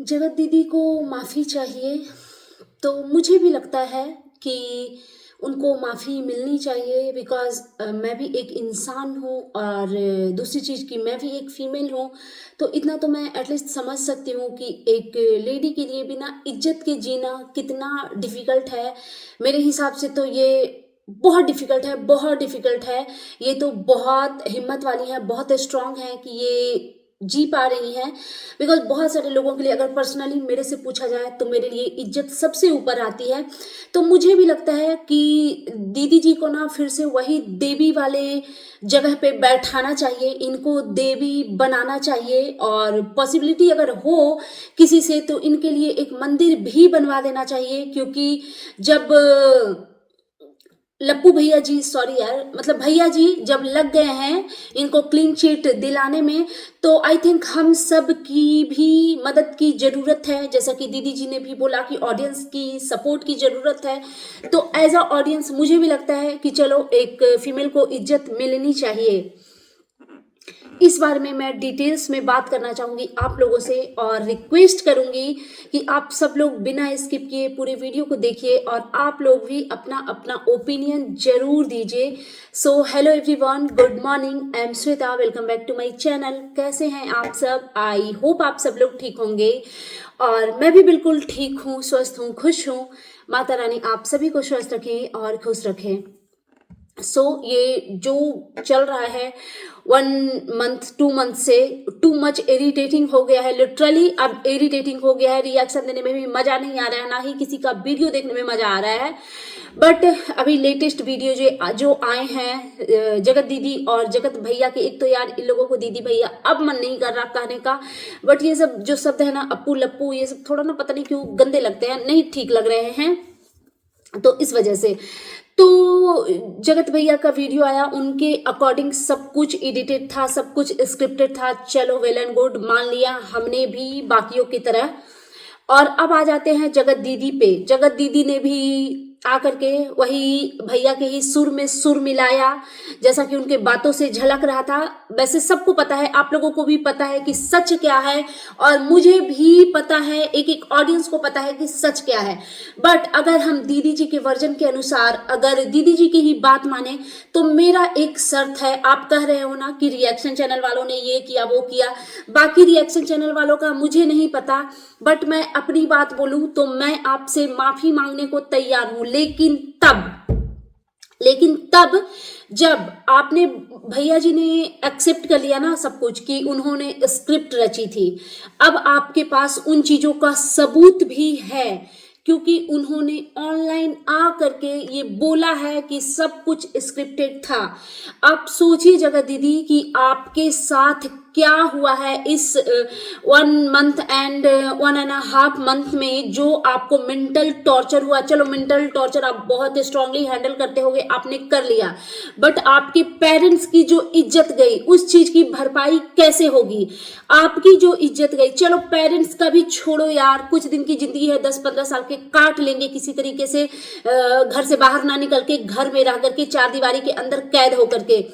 जगत दीदी को माफ़ी चाहिए। तो मुझे भी लगता है कि उनको माफ़ी मिलनी चाहिए बिकॉज़ मैं भी एक इंसान हूँ और दूसरी चीज़ कि मैं भी एक फ़ीमेल हूँ। तो इतना तो मैं एटलीस्ट समझ सकती हूँ कि एक लेडी के लिए बिना इज़्ज़त के जीना कितना डिफ़िकल्ट है। मेरे हिसाब से तो ये बहुत डिफ़िकल्ट है, बहुत डिफ़िकल्ट है। ये तो बहुत हिम्मत वाली हैं, बहुत स्ट्रॉन्ग हैं कि ये जी पा रही हैं। बिकॉज़ बहुत सारे लोगों के लिए अगर पर्सनली मेरे से पूछा जाए तो मेरे लिए इज़्ज़त सबसे ऊपर आती है। तो मुझे भी लगता है कि दीदी जी को ना फिर से वही देवी वाले जगह पे बैठाना चाहिए, इनको देवी बनाना चाहिए और पॉसिबिलिटी अगर हो किसी से तो इनके लिए एक मंदिर भी बनवा देना चाहिए। क्योंकि जब लप्पू भैया जी, सॉरी यार, मतलब भैया जी जब लग गए हैं इनको क्लीन चिट दिलाने में, तो आई थिंक हम सब की भी मदद की ज़रूरत है। जैसा कि दीदी जी ने भी बोला कि ऑडियंस की सपोर्ट की ज़रूरत है। तो एज अ ऑडियंस मुझे भी लगता है कि चलो एक फीमेल को इज्जत मिलनी चाहिए। इस बारे में मैं डिटेल्स में बात करना चाहूँगी आप लोगों से और रिक्वेस्ट करूँगी कि आप सब लोग बिना स्किप किए पूरे वीडियो को देखिए और आप लोग भी अपना अपना ओपिनियन जरूर दीजिए। So hello everyone, good morning, I am Shweta, welcome back to my channel. कैसे हैं आप सब? आई होप आप सब लोग ठीक होंगे और मैं भी बिल्कुल ठीक हूँ, स्वस्थ हूँ, खुश हूँ। माता रानी आप सभी को स्वस्थ रखें और खुश रखें। ये जो चल रहा है 1 मंथ 2 मंथ से टू मच इरिटेटिंग हो गया है। लिटरली अब इरिटेटिंग हो गया है। रिएक्शन देने में भी मजा नहीं आ रहा है, ना ही किसी का वीडियो देखने में मजा आ रहा है। बट अभी लेटेस्ट वीडियो जो आए हैं जगत दीदी और जगत भैया के, एक तो यार इन लोगों को दीदी भैया अब मन नहीं कर रहा कहने का, बट ये सब जो शब्द है ना, अप्पू लप्पू, ये सब थोड़ा ना पता नहीं क्यों गंदे लगते हैं, नहीं ठीक लग रहे हैं। तो इस वजह से तो जगत भैया का वीडियो आया, उनके अकॉर्डिंग सब कुछ एडिटेड था, सब कुछ स्क्रिप्टेड था। चलो वेल एंड गुड, मान लिया हमने भी बाकियों की तरह। और अब आ जाते हैं जगत दीदी पे। जगत दीदी ने भी आकर के वही भैया के ही सुर में सुर मिलाया, जैसा कि उनके बातों से झलक रहा था। वैसे सबको पता है, आप लोगों को भी पता है कि सच क्या है और मुझे भी पता है, एक एक ऑडियंस को पता है कि सच क्या है। बट अगर हम दीदी जी के वर्जन के अनुसार अगर दीदी जी की ही बात माने तो मेरा एक शर्त है। आप कह रहे हो ना कि रिएक्शन चैनल वालों ने ये किया वो किया, बाकी रिएक्शन चैनल वालों का मुझे नहीं पता, बट मैं अपनी बात बोलूं तो मैं आपसे माफी मांगने को तैयार हूं। लेकिन तब जब आपने, भैया जी ने एक्सेप्ट कर लिया ना सब कुछ कि उन्होंने स्क्रिप्ट रची थी, अब आपके पास उन चीजों का सबूत भी है क्योंकि उन्होंने ऑनलाइन आ करके ये बोला है कि सब कुछ स्क्रिप्टेड था। आप सोचिए जगत दीदी कि आपके साथ क्या हुआ है इस 1 मंथ एंड 1.5 मंथ में, जो आपको मेंटल टॉर्चर हुआ। चलो मेंटल टॉर्चर आप बहुत स्ट्रांगली हैंडल करते होगे, आपने कर लिया, बट आपके पेरेंट्स की जो इज्जत गई उस चीज की भरपाई कैसे होगी? आपकी जो इज्जत गई, चलो पेरेंट्स का भी छोड़ो यार, कुछ दिन की जिंदगी है, 10-15 साल के काट लेंगे किसी तरीके से, घर से बाहर ना निकल के, घर में रह करके, चार दीवारी के अंदर कैद होकर के।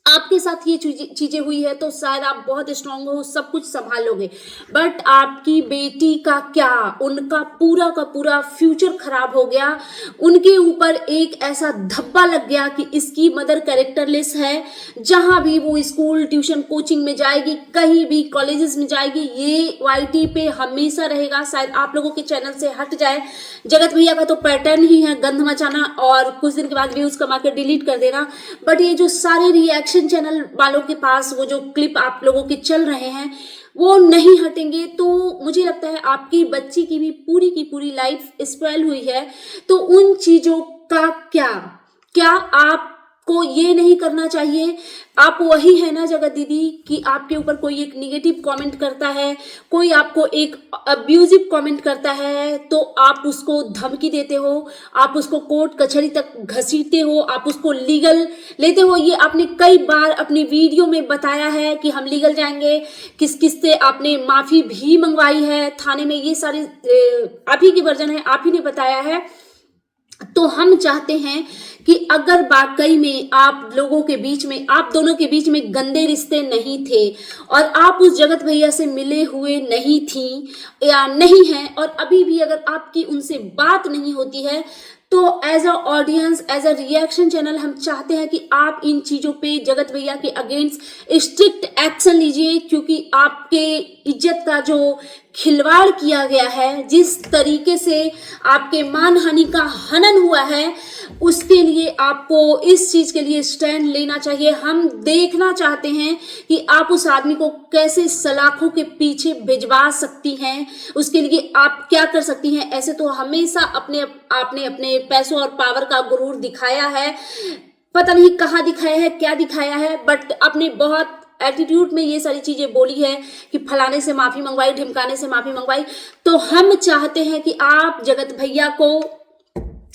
आपके साथ ये चीजें हुई है तो शायद आप बहुत स्ट्रांग हो, सब कुछ संभाल लोगे, बट आपकी बेटी का क्या? उनका पूरा का पूरा फ्यूचर खराब हो गया। उनके ऊपर एक ऐसा धब्बा लग गया कि इसकी मदर कैरेक्टरलेस है। जहां भी वो स्कूल ट्यूशन कोचिंग में जाएगी, कहीं भी कॉलेजेस में जाएगी, ये वाईटी पे हमेशा रहेगा। शायद आप लोगों के चैनल से हट जाए। जगत भैया का तो पैटर्न ही है गंध मचाना और कुछ दिन के बाद व्यूज कमा के डिलीट कर देना, बट ये जो सारे रिएक्शन चैनल वालों के पास वो जो क्लिप आप लोगों के चल रहे हैं वो नहीं हटेंगे। तो मुझे लगता है आपकी बच्ची की भी पूरी की पूरी लाइफ स्पॉइल हुई है। तो उन चीजों का क्या क्या आपको ये नहीं करना चाहिए? आप वही है ना जगत दीदी कि आपके ऊपर कोई एक निगेटिव कमेंट करता है, कोई आपको एक अब्यूजिव कमेंट करता है तो आप उसको धमकी देते हो, आप उसको कोर्ट कचहरी तक घसीटते हो, आप उसको लीगल लेते हो। ये आपने कई बार अपनी वीडियो में बताया है कि हम लीगल जाएंगे, किस किस से आपने माफी भी मंगवाई है थाने में, ये सारे आप ही के वर्जन है, आप ही ने बताया है। तो हम चाहते हैं कि अगर वाकई में आप लोगों के बीच में, आप दोनों के बीच में गंदे रिश्ते नहीं थे और आप उस जगत भैया से मिले हुए नहीं थी या नहीं हैं, और अभी भी अगर आपकी उनसे बात नहीं होती है, तो as a audience, as a reaction channel हम चाहते हैं कि आप इन चीज़ों पे जगत भैया के अगेंस्ट स्ट्रिक्ट एक्शन लीजिए, क्योंकि आपके इज्जत का जो खिलवाड़ किया गया है, जिस तरीके से आपके मान हानि का हनन हुआ है, उसके लिए आपको इस चीज़ के लिए स्टैंड लेना चाहिए। हम देखना चाहते हैं कि आप उस आदमी को कैसे सलाखों के पीछे भिजवा सकती हैं, उसके लिए आप क्या कर सकती हैं। ऐसे तो हमेशा आपने अपने पैसों और पावर का गुरूर दिखाया है, पता नहीं कहाँ दिखाया है, क्या दिखाया है, बट आपने बहुत एटीट्यूड में ये सारी चीजें बोली है कि फलाने से माफी मंगवाई, ढिमकाने से माफी मंगवाई। तो हम चाहते हैं कि आप जगत भैया को,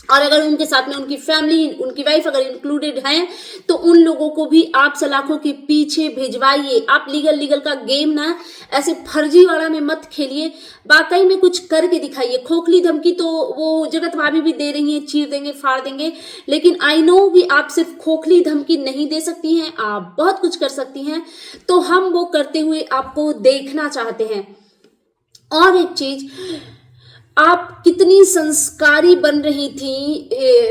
और अगर उनके साथ में उनकी फैमिली, उनकी वाइफ अगर इंक्लूडेड हैं, तो उन लोगों को भी आप सलाखों के पीछे भिजवाइए। आप लीगल का गेम ना ऐसे फर्जीवाड़ा में मत खेलिए, वाकई में कुछ करके दिखाइए। खोखली धमकी तो वो जगत भाभी भी दे रही हैं, चीर देंगे, फाड़ देंगे, लेकिन आई नो कि आप सिर्फ खोखली धमकी नहीं दे सकती हैं, आप बहुत कुछ कर सकती हैं। तो हम वो करते हुए आपको देखना चाहते हैं। और एक चीज, आप कितनी संस्कारी बन रही थी,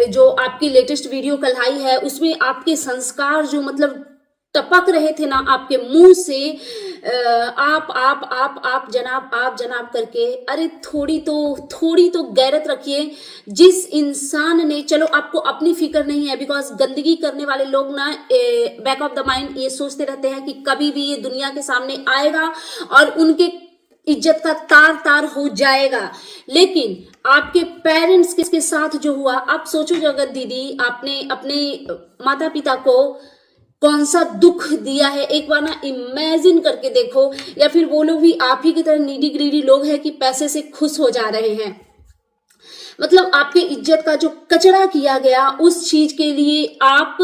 जो आपकी लेटेस्ट वीडियो कल आई है उसमें आपके संस्कार जो मतलब टपक रहे थे ना आपके मुंह से, आप जनाब करके। अरे थोड़ी तो गैरत रखिए। जिस इंसान ने, चलो आपको अपनी फिक्र नहीं है, बिकॉज गंदगी करने वाले लोग ना बैक ऑफ द माइंड ये सोचते रहते हैं कि कभी भी ये दुनिया के सामने आएगा और उनके इज्जत का तार हो जाएगा। लेकिन आपके पेरेंट्स के साथ जो हुआ, आप सोचो जगत दीदी, आपने अपने माता पिता को कौन सा दुख दिया है, एक बार ना इमेजिन करके देखो। या फिर वो लोग भी आप ही की तरह नीडी ग्रीडी लोग हैं कि पैसे से खुश हो जा रहे हैं। मतलब आपके इज्जत का जो कचरा किया गया, उस चीज के लिए आप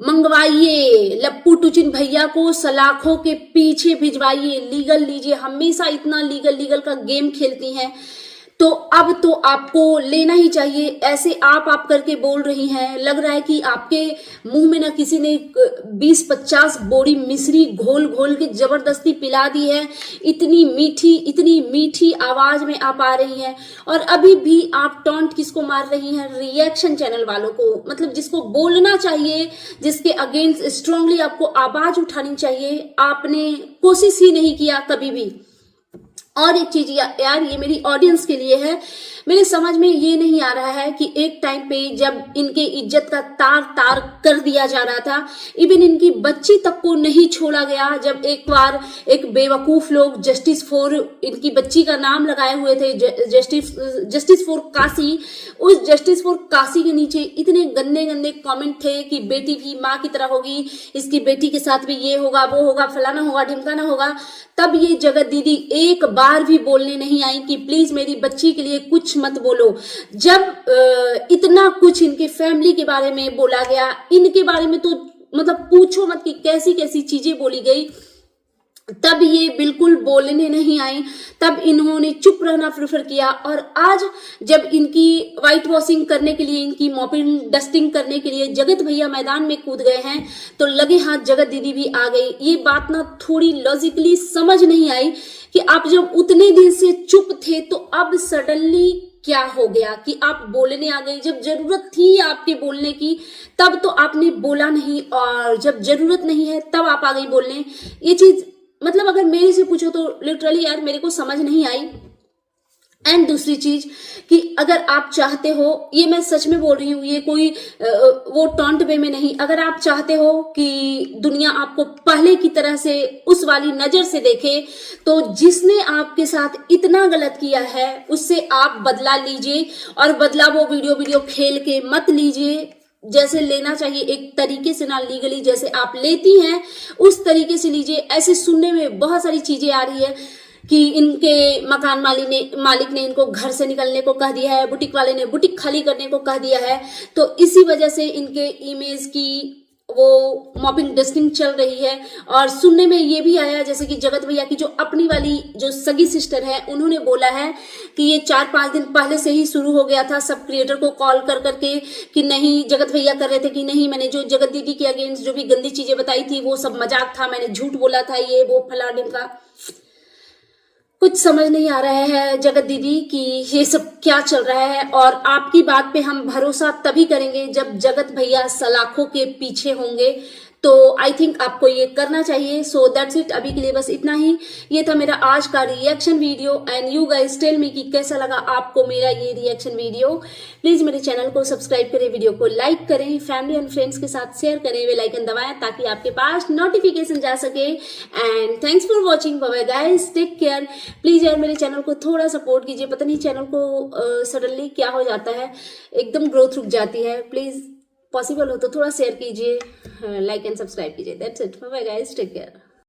मंगवाइए लप्पू टुचिन भैया को, सलाखों के पीछे भिजवाइए, लीगल लीजिए। हमेशा इतना लीगल का गेम खेलती हैं, तो अब तो आपको लेना ही चाहिए। ऐसे आप करके बोल रही हैं, लग रहा है कि आपके मुंह में ना किसी ने 20-50 बोरी मिश्री घोल के जबरदस्ती पिला दी है। इतनी मीठी आवाज में आप आ रही हैं, और अभी भी आप टॉन्ट किसको मार रही हैं? रिएक्शन चैनल वालों को। मतलब जिसको बोलना चाहिए, जिसके अगेंस्ट स्ट्रांगली आपको आवाज उठानी चाहिए, आपने कोशिश ही नहीं किया कभी भी। और एक चीज यार, ये मेरी ऑडियंस के लिए है, मेरे समझ में ये नहीं आ रहा है कि एक टाइम पे जब इनके इज्जत का तार कर दिया जा रहा था, इवन इनकी बच्ची तक को नहीं छोड़ा गया। जब एक बार एक बेवकूफ लोग जस्टिस फॉर, इनकी बच्ची का नाम लगाए हुए थे जस्टिस फॉर काशी, उस जस्टिस फॉर काशी के नीचे इतने गंदे कमेंट थे कि बेटी भी माँ की तरह होगी, इसकी बेटी के साथ भी ये होगा, वो होगा, फलाना होगा, ढिमकाना होगा। तब ये जगत दीदी एक बार भी बोलने नहीं आई कि प्लीज मेरी बच्ची के लिए कुछ मत बोलो। जब इतना कुछ इनके फैमिली के बारे में बोला गया, इनके बारे में तो मतलब पूछो मत कि कैसी कैसी चीजें बोली गई, तब ये बिल्कुल बोलने नहीं आई। तब इन्होंने चुप रहना प्रेफर किया। और आज जब इनकी व्हाइट वॉशिंग करने के लिए, इनकी मॉपिंग डस्टिंग करने के लिए जगत भैया मैदान में कूद गए हैं, तो लगे हाथ जगत दीदी भी आ गई। ये बात ना थोड़ी लॉजिकली समझ नहीं आई कि आप जब उतने दिन से चुप थे, तो अब सडनली क्या हो गया कि आप बोलने आ गई। जब जरूरत थी आपके बोलने की, तब तो आपने बोला नहीं, और जब जरूरत नहीं है तब आप आ गई बोलने। ये चीज मतलब अगर मेरे से पूछो तो लिटरली यार मेरे को समझ नहीं आई। एंड दूसरी चीज कि अगर आप चाहते हो, ये मैं सच में बोल रही हूँ, ये कोई वो टॉन्ट वे में नहीं, अगर आप चाहते हो कि दुनिया आपको पहले की तरह से उस वाली नजर से देखे, तो जिसने आपके साथ इतना गलत किया है उससे आप बदला लीजिए। और बदला वो वीडियो खेल के मत लीजिए, जैसे लेना चाहिए एक तरीके से, ना लीगली जैसे आप लेती हैं उस तरीके से लीजिए। ऐसे सुनने में बहुत सारी चीजें आ रही है कि इनके मकान मालिक ने इनको घर से निकलने को कह दिया है, बुटीक वाले ने बुटीक खाली करने को कह दिया है, तो इसी वजह से इनके इमेज की वो मॉपिंग डस्टिंग चल रही है। और सुनने में ये भी आया जैसे कि जगत भैया की जो अपनी वाली जो सगी सिस्टर है उन्होंने बोला है कि ये 4-5 दिन पहले से ही शुरू हो गया था, सब क्रिएटर को कॉल कर करके कि नहीं, जगत भैया कर रहे थे कि नहीं, मैंने जो जगत दीदी के अगेंस्ट जो भी गंदी चीजें बताई थी वो सब मजाक था, मैंने झूठ बोला था, ये वो फला ढिमका। कुछ समझ नहीं आ रहा है जगत दीदी कि ये सब क्या चल रहा है। और आपकी बात पे हम भरोसा तभी करेंगे जब जगत भैया सलाखों के पीछे होंगे। तो आई थिंक आपको ये करना चाहिए। सो दैट्स इट, अभी के लिए बस इतना ही। ये था मेरा आज का reaction video and you guys tell me कि कैसा लगा आपको मेरा ये रिएक्शन वीडियो। प्लीज मेरे चैनल को सब्सक्राइब करें, वीडियो को लाइक करें, फैमिली एंड फ्रेंड्स के साथ शेयर करें, बेल आइकन दबाएं ताकि आपके पास नोटिफिकेशन जा सके। And thanks for watching, bye bye guys, take care. Please यार मेरे चैनल को थोड़ा सपोर्ट कीजिए, पता नहीं चैनल को सडनली क्या हो जाता है, एकदम ग्रोथ रुक जाती है। प्लीज पॉसिबल हो तो थोड़ा शेयर कीजिए, लाइक एंड सब्सक्राइब कीजिए। That's it, bye bye guys, take care.